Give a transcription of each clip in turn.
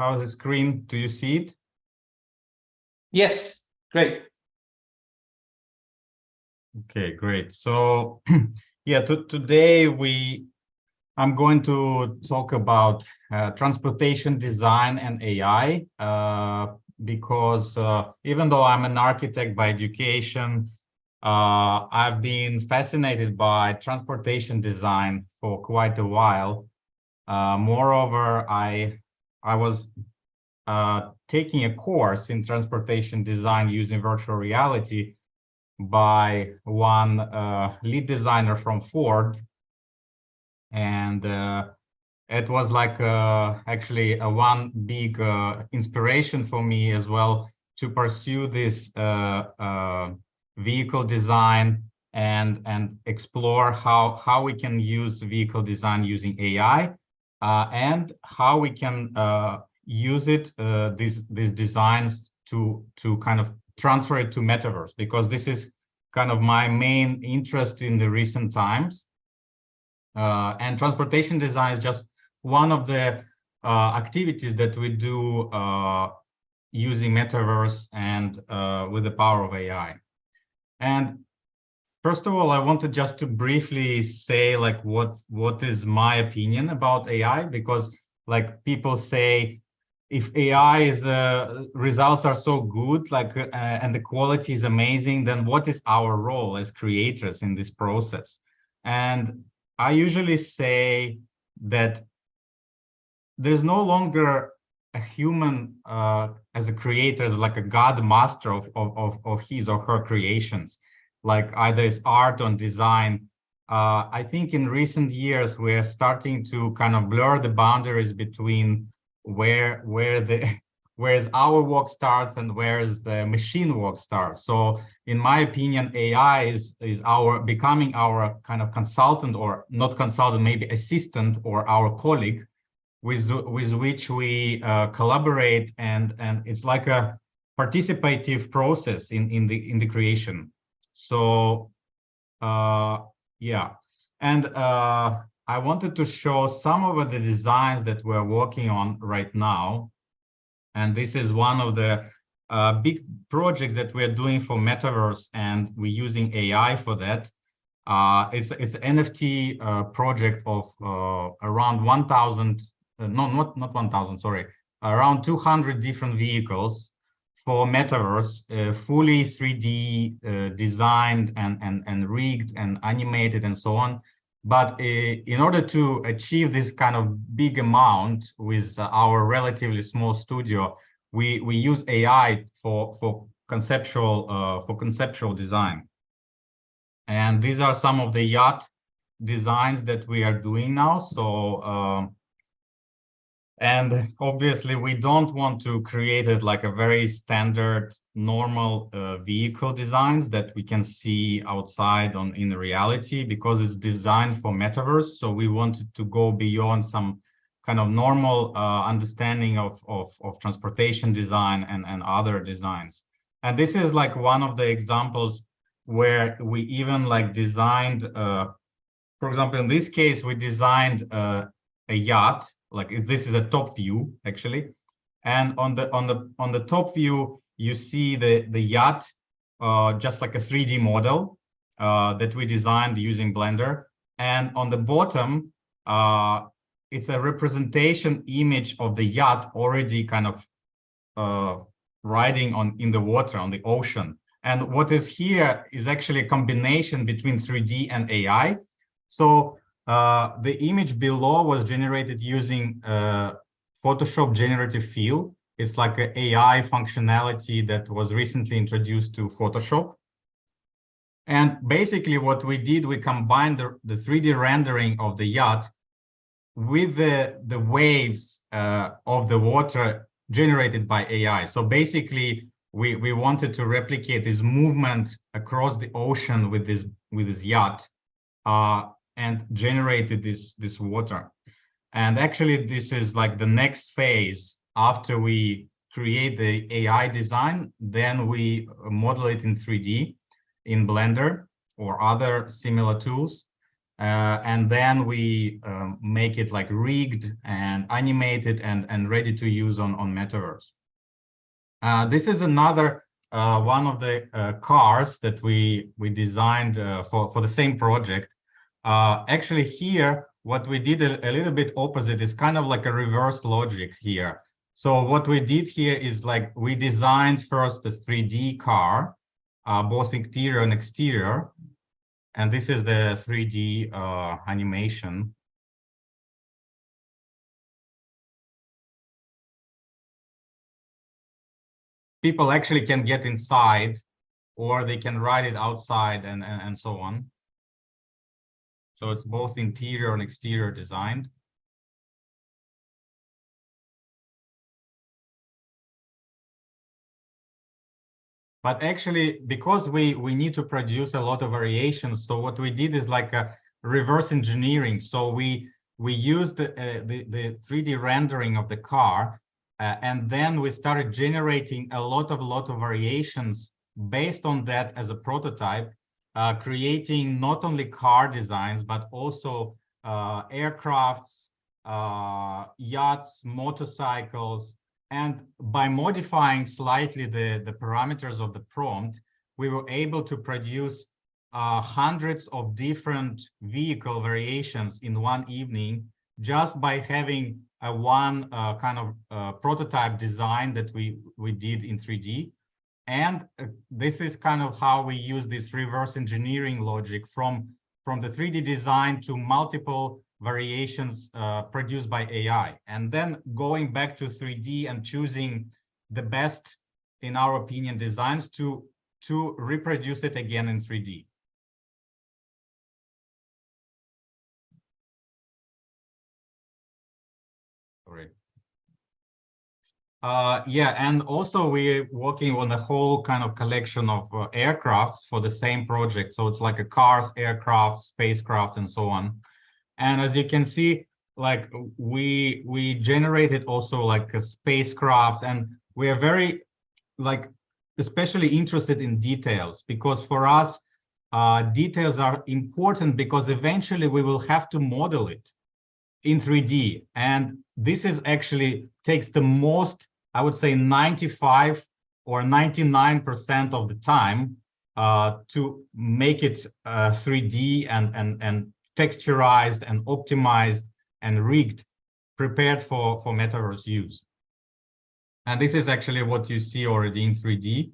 How's the screen? Do you see it? Yes, great. Okay, great. So yeah, today I'm going to talk about transportation design and AI because even though I'm an architect by education, I've been fascinated by transportation design for quite a while. Moreover, I was taking a course in transportation design using virtual reality by one lead designer from Ford, and it was like actually one big inspiration for me as well to pursue this vehicle design and explore how we can use vehicle design using AI and how we can use it these designs to kind of transfer it to metaverse, because this is kind of my main interest in the recent times. And transportation design is just one of the activities that we do using metaverse and with the power of AI. And first of all, I wanted just to briefly say like what is my opinion about AI, because like people say, if AI is results are so good, like and the quality is amazing, then what is our role as creators in this process? And I usually say that there's no longer a human as a creator, as like a god master of his or her creations, like either it's art or design. I think in recent years we're starting to kind of blur the boundaries between where's our work starts and where's the machine work starts. So in my opinion, AI is becoming our kind of consultant, or not consultant, maybe assistant, or our colleague with which we collaborate, and it's like a participative process in the creation. So yeah, and I wanted to show some of the designs that we're working on right now. And this is one of the big projects that we're doing for Metaverse, and we're using AI for that. It's an NFT project of around 1,000, not 1,000, sorry, around 200 different vehicles for Metaverse, fully 3D designed and rigged and animated and so on. But in order to achieve this kind of big amount with our relatively small studio, we use AI for conceptual design. And these are some of the yacht designs that we are doing now. So and obviously we don't want to create it like a very standard normal vehicle designs that we can see outside in reality, because it's designed for metaverse. So we wanted to go beyond some kind of normal understanding of transportation design and other designs. And this is like one of the examples where we even like designed, for example, in this case, we designed a yacht. Like this is a top view actually, and on the top view you see the yacht, just like a 3D model that we designed using Blender, and on the bottom it's a representation image of the yacht already kind of riding in the water, on the ocean. And what is here is actually a combination between 3D and AI. So the image below was generated using Photoshop generative fill. It's like an AI functionality that was recently introduced to Photoshop. And basically what we did, we combined the 3D rendering of the yacht with the waves of the water generated by AI. So basically we wanted to replicate this movement across the ocean with this yacht. And generated this water. And actually this is like the next phase. After we create the AI design, then we model it in 3D in Blender or other similar tools. and then we make it like rigged and animated and ready to use on Metaverse. This is another one of the cars that we designed for the same project. Actually here, what we did a little bit opposite is kind of like a reverse logic here. So what we did here is like we designed first a 3D car, both interior and exterior. And this is the 3D animation. People actually can get inside, or they can ride it outside and so on. So it's both interior and exterior designed. But actually, because we need to produce a lot of variations, so what we did is like a reverse engineering. So we used the 3D rendering of the car, and then we started generating a lot of variations based on that as a prototype, creating not only car designs but also aircrafts, yachts, motorcycles. And by modifying slightly the parameters of the prompt, we were able to produce hundreds of different vehicle variations in one evening, just by having one kind of prototype design that we did in 3D. And this is kind of how we use this reverse engineering logic from the 3D design to multiple variations produced by AI, and then going back to 3D and choosing the best, in our opinion, designs to reproduce it again in 3D. Sorry. Yeah, and also we're working on a whole kind of collection of aircrafts for the same project. So it's like a cars, aircraft, spacecraft, and so on. And as you can see, like we generated also like a spacecraft, and we are very like especially interested in details, because for us, details are important, because eventually we will have to model it in 3D. And this is actually takes the most, I would say 95 or 99% of the time to make it 3D and texturized and optimized and rigged, prepared for metaverse use. And this is actually what you see already in 3D.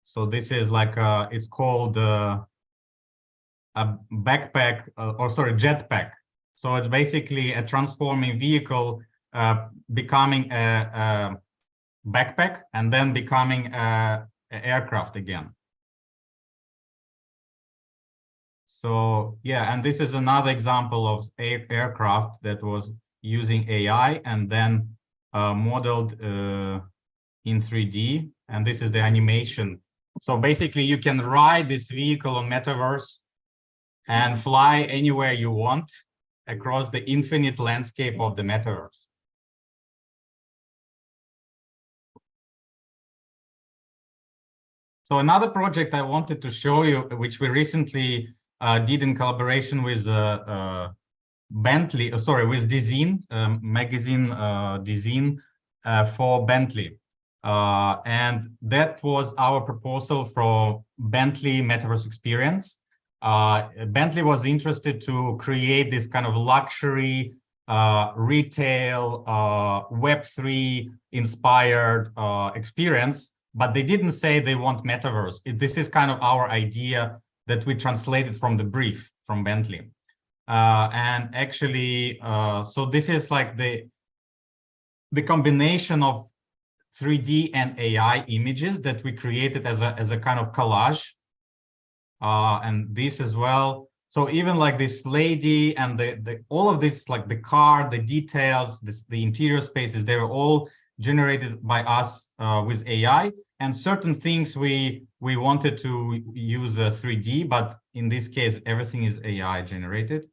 So this is like it's called a backpack, or sorry, jetpack. So it's basically a transforming vehicle becoming a backpack and then becoming an aircraft again. So yeah, and this is another example of aircraft that was using AI and then modeled in 3D. And this is the animation. So basically you can ride this vehicle on Metaverse and fly anywhere you want across the infinite landscape of the Metaverse. So another project I wanted to show you, which we recently did in collaboration with Bentley, with Design, magazine Design for Bentley. And that was our proposal for Bentley Metaverse Experience. Bentley was interested to create this kind of luxury, retail, Web3 inspired experience, but they didn't say they want Metaverse. This is kind of our idea that we translated from the brief from Bentley. And actually, so this is like the combination of 3D and AI images that we created as a kind of collage. And this as well. So even like this lady and all of this, like the car, the details, the interior spaces, they were all generated by us with AI. And certain things we wanted to use 3D, but in this case, everything is AI generated.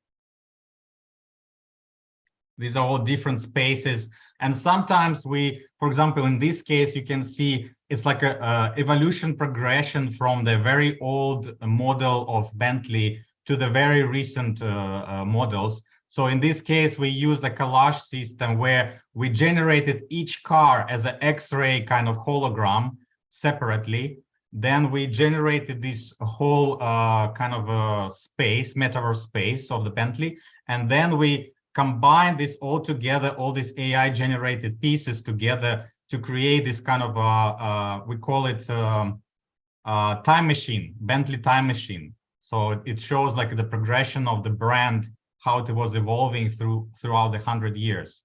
These are all different spaces. And sometimes for example, in this case, you can see it's like a evolution progression from the very old model of Bentley to the very recent models. So in this case, we used a collage system where we generated each car as an X-ray kind of hologram separately. Then we generated this whole kind of space, metaverse space of the Bentley. And then we combined this all together, all these AI generated pieces together to create this kind of, we call it time machine, Bentley time machine. So it shows like the progression of the brand, how it was evolving throughout the 100 years.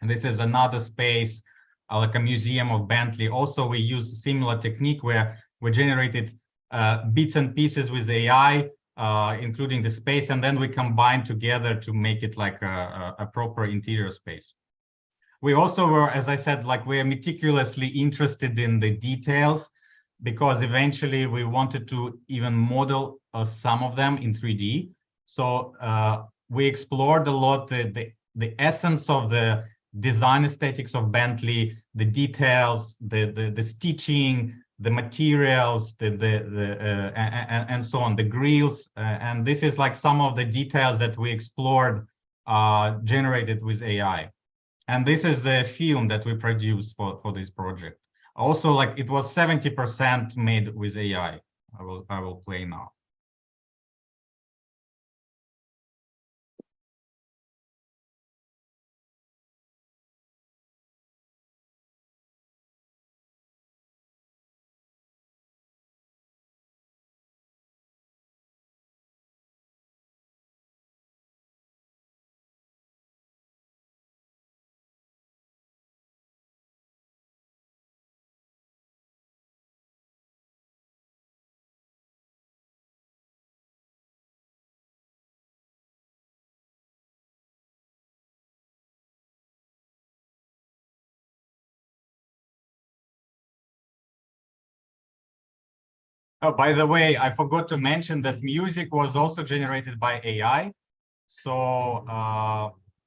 And this is another space, like a museum of Bentley. Also, we used a similar technique where we generated bits and pieces with AI, including the space, and then we combined together to make it like a proper interior space. We also were, as I said, like we're meticulously interested in the details, because eventually we wanted to even model some of them in 3D. So we explored a lot the essence of the design aesthetics of Bentley, the details, the stitching, the materials, and so on, the grills, and this is like some of the details that we explored, generated with AI. And this is a film that we produced for this project. Also, like it was 70% made with AI. I will play now. Oh, by the way, I forgot to mention that music was also generated by AI. So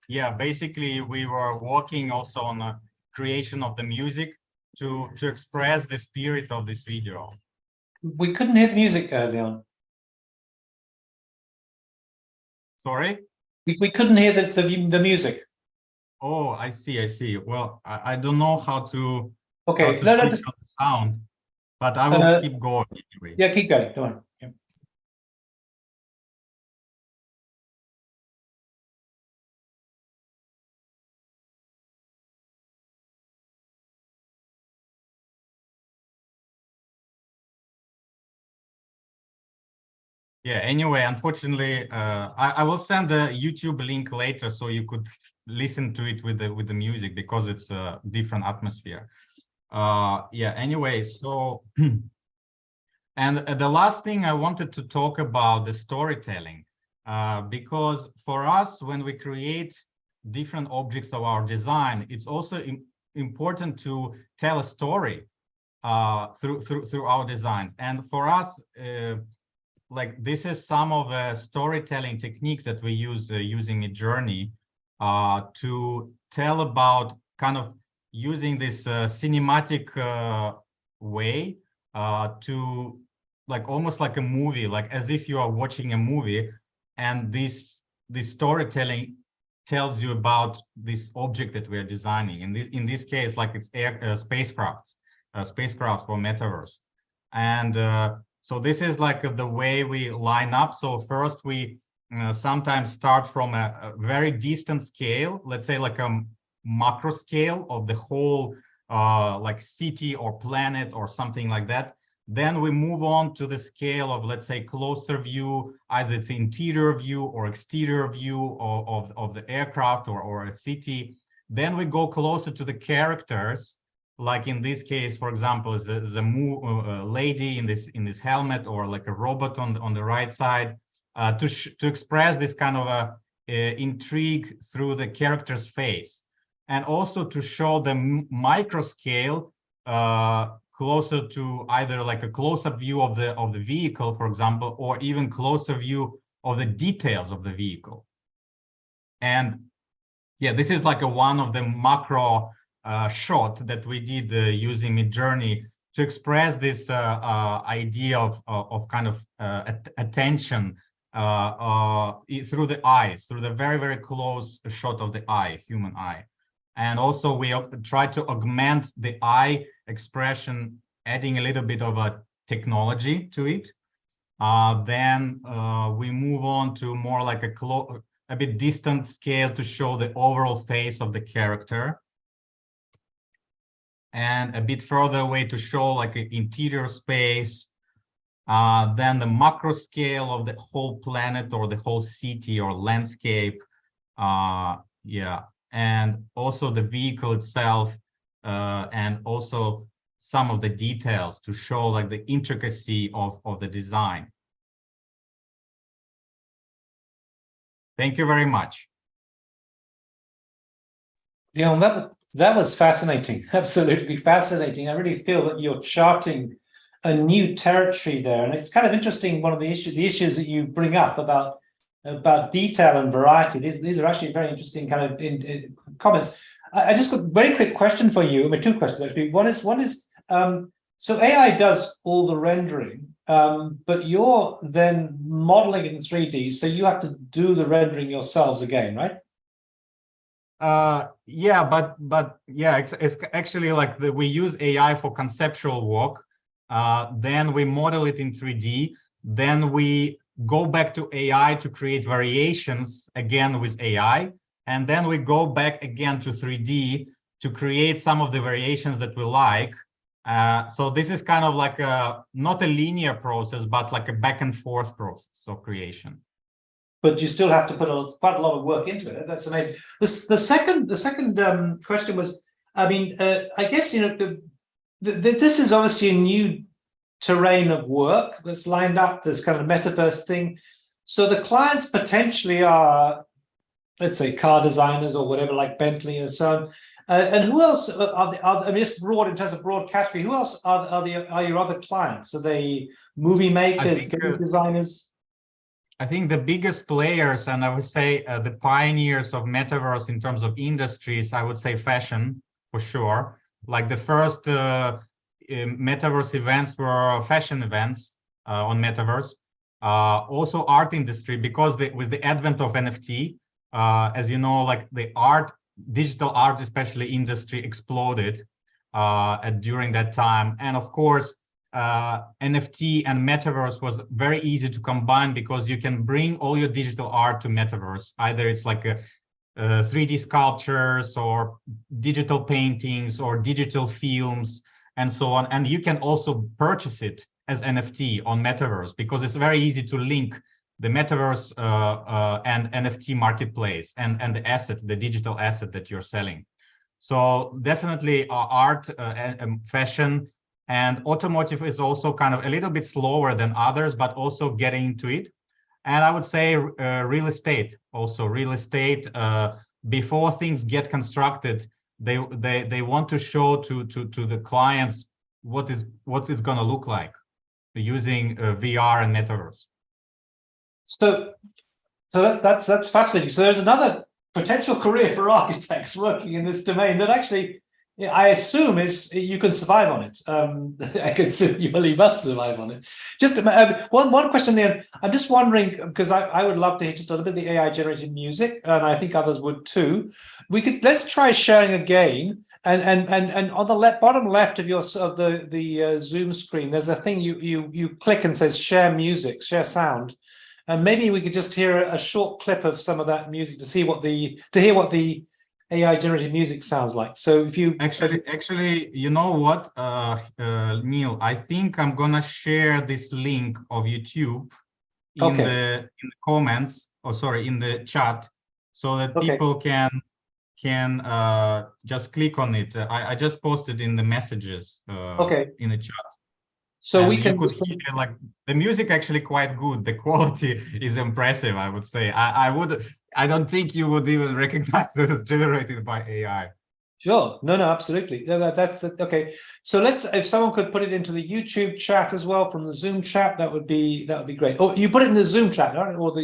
yeah, basically we were working also on the creation of the music to express the spirit of this video. We couldn't hear the music, Leon. Sorry? We couldn't hear the music. Oh, I see. Well, I don't know how to, okay, switch on the sound, but I will keep going anyway. Yeah, keep going. Go on. Yeah. Yeah, anyway, unfortunately, I will send the YouTube link later so you could listen to it with the music, because it's a different atmosphere. Yeah, anyway, so and the last thing I wanted to talk about the storytelling, because for us, when we create different objects of our design, it's also important to tell a story through our designs. And for us, like this is some of the storytelling techniques that we use using Midjourney to tell about kind of using this cinematic way to like almost like a movie, like as if you are watching a movie, and this storytelling tells you about this object that we are designing. And in this case, like it's spacecrafts for metaverse. And so this is like the way we line up. So first we sometimes start from a very distant scale, let's say like a macro scale of the whole like city or planet or something like that. Then we move on to the scale of, let's say, closer view, either it's interior view or exterior view of the aircraft or a city. Then we go closer to the characters, like in this case, for example, is the lady in this helmet, or like a robot on the right side, to express this kind of a intrigue through the character's face, and also to show the micro scale closer to either like a close-up view of the vehicle, for example, or even closer view of the details of the vehicle. And yeah, this is like one of the macro shot that we did using Midjourney to express this idea of kind of attention through the eyes, through the very, very close shot of the eye, human eye. And also we try to augment the eye expression, adding a little bit of a technology to it. Then we move on to more like a bit distant scale to show the overall face of the character. And a bit further away to show like an interior space. Then the macro scale of the whole planet or the whole city or landscape. Yeah, and also the vehicle itself, and also some of the details to show like the intricacy of the design. Thank you very much. Leon, that was fascinating, absolutely fascinating. I really feel that you're charting a new territory there, and it's kind of interesting. One of the issues that you bring up about detail and variety. These are actually very interesting kind of comments. I just got a very quick question for you. I mean, two questions actually. One is so AI does all the rendering, but you're then modeling it in 3D, so you have to do the rendering yourselves again, right? Yeah, but yeah, it's actually like we use AI for conceptual work. Then we model it in 3D. Then we go back to AI to create variations again with AI. And then we go back again to 3D to create some of the variations that we like. So this is kind of like not a linear process, but like a back and forth process of creation. But you still have to put quite a lot of work into it. That's amazing. The second question was, I mean, I guess, you know, this is obviously a new terrain of work that's lined up, this kind of metaverse thing. So the clients potentially are, let's say, car designers or whatever, like Bentley and so on. And who else I mean, just broad in terms of broad category, who else are your other clients? Are they movie makers, game designers? I think the biggest players, and I would say the pioneers of metaverse in terms of industries, I would say fashion for sure. Like the first metaverse events were fashion events on metaverse. Also art industry, because with the advent of NFT, as you know, like the digital art, especially industry, exploded during that time. And of course, NFT and metaverse was very easy to combine because you can bring all your digital art to metaverse. Either it's like a 3D sculptures or digital paintings or digital films and so on. And you can also purchase it as NFT on metaverse because it's very easy to link the metaverse and NFT marketplace and the digital asset that you're selling. So definitely art and fashion. And automotive is also kind of a little bit slower than others, but also getting into it. And I would say real estate also. Real estate, before things get constructed, they want to show to the clients what it's going to look like using VR and metaverse. So that's fascinating. So there's another potential career for architects working in this domain that actually, I assume, is you can survive on it. I can assume you really must survive on it. Just one question there. I'm just wondering, because I would love to hear just a little bit of the AI generated music, and I think others would too. Let's try sharing again. And on the bottom left of the Zoom screen, there's a thing you click and says share music, share sound. And maybe we could just hear a short clip of some of that music to hear what the AI generated music sounds like. So if you actually, you know what, Neil, I think I'm gonna share this link of YouTube in the comments, in the chat, so that people can just click on it. I just posted in the messages in the chat. So and you could hear like the music actually quite good. The quality is impressive, I would say. I don't think you would even recognize that it's generated by AI. Sure. No, absolutely. That's okay. So if someone could put it into the YouTube chat as well from the Zoom chat, that would be great. Oh, you put it in the Zoom chat, right? Or the